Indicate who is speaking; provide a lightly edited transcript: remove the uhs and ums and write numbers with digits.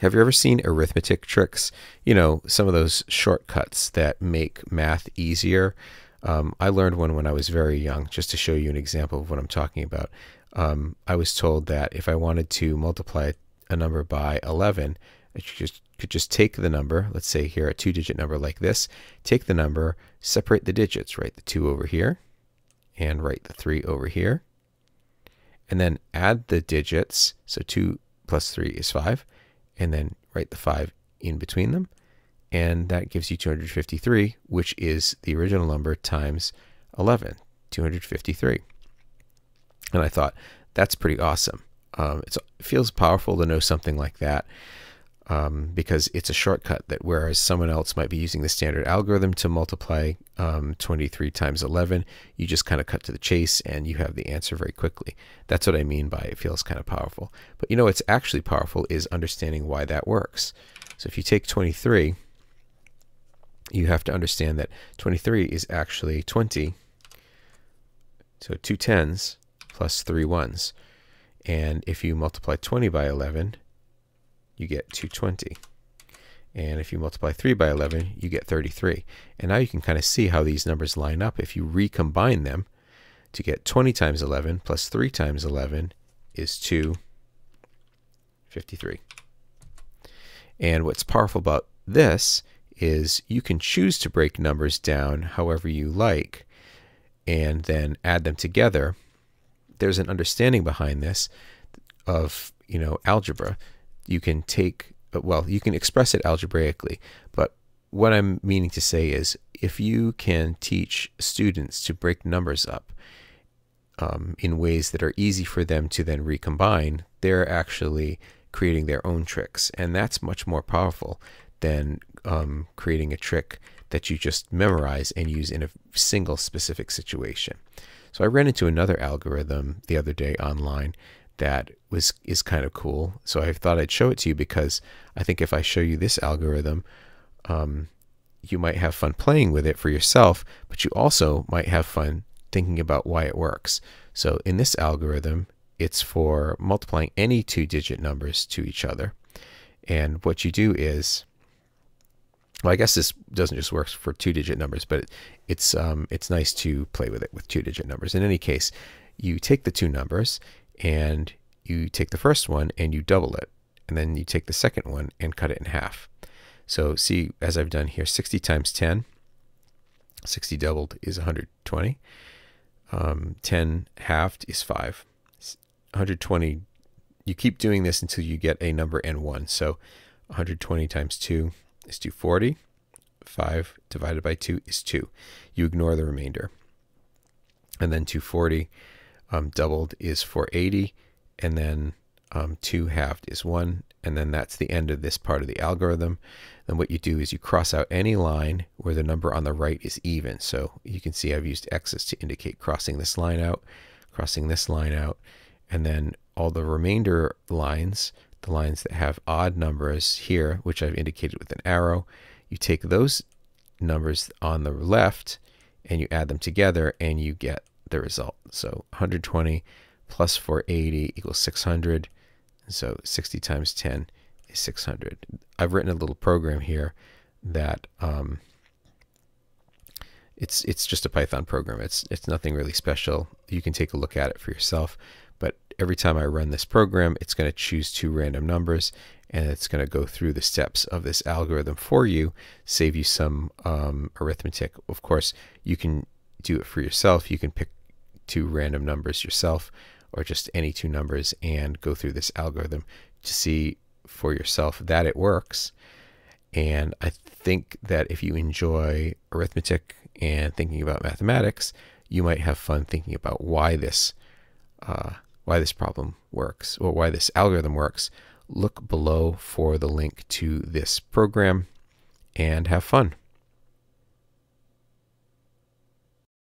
Speaker 1: Have you ever seen arithmetic tricks? You know, some of those shortcuts that make math easier. I learned one when I was very young, just to show you an example of what I'm talking about. I was told that if I wanted to multiply a number by 11, I could just take the number, let's say here a two-digit number like this, take the number, separate the digits, write the 2 over here, and write the 3 over here, and then add the digits, so 2 plus 3 is 5, and then write the 5 in between them, and that gives you 253, which is the original number times 11, 253. And I thought, that's pretty awesome. It feels powerful to know something like that because it's a shortcut that whereas someone else might be using the standard algorithm to multiply 23 times 11, you just kind of cut to the chase and you have the answer very quickly. That's what I mean by it feels kind of powerful. But you know what's actually powerful is understanding why that works. So if you take 23, you have to understand that 23 is actually 20. So 2 tens plus 3 ones. And if you multiply 20 by 11, you get 220. And if you multiply 3 by 11, you get 33. And now you can kind of see how these numbers line up. If you recombine them to get 20 times 11 plus 3 times 11 is 253. And what's powerful about this is you can choose to break numbers down however you like and then add them together. There's an understanding behind this of, you know, algebra. You can take, well, you can express it algebraically, but what I'm meaning to say is if you can teach students to break numbers up in ways that are easy for them to then recombine, they're actually creating their own tricks, and that's much more powerful than creating a trick that you just memorize and use in a single specific situation. So I ran into another algorithm the other day online that is kind of cool. So I thought I'd show it to you because I think if I show you this algorithm, you might have fun playing with it for yourself, but you also might have fun thinking about why it works. So in this algorithm, it's for multiplying any two-digit numbers to each other. And what you do is, well, I guess this doesn't just work for two-digit numbers, but it's nice to play with it with two-digit numbers. In any case, you take the two numbers and you take the first one and you double it, and then you take the second one and cut it in half. So see, as I've done here, 60 times 10, 60 doubled is 120. 10 halved is 5. 120, you keep doing this until you get a number and 1. So 120 times 2 is 240. 5 divided by 2 is 2. You ignore the remainder. And then 240 doubled is 480. And then 2 halved is 1. And then that's the end of this part of the algorithm. Then what you do is you cross out any line where the number on the right is even. So you can see I've used X's to indicate crossing this line out, crossing this line out. And then all the remainder lines, the lines that have odd numbers here, which I've indicated with an arrow, you take those numbers on the left and you add them together and you get the result. So 120 plus 480 equals 600. So 60 times 10 is 600. I've written a little program here that it's just a Python program. It's nothing really special. You can take a look at it for yourself. But every time I run this program, it's going to choose two random numbers, and it's going to go through the steps of this algorithm for you, save you some arithmetic. Of course, you can do it for yourself. You can pick two random numbers yourself, or just any two numbers, and go through this algorithm to see for yourself that it works. And I think that if you enjoy arithmetic and thinking about mathematics, you might have fun thinking about why this problem works, or why this algorithm works. Look below for the link to this program and have fun.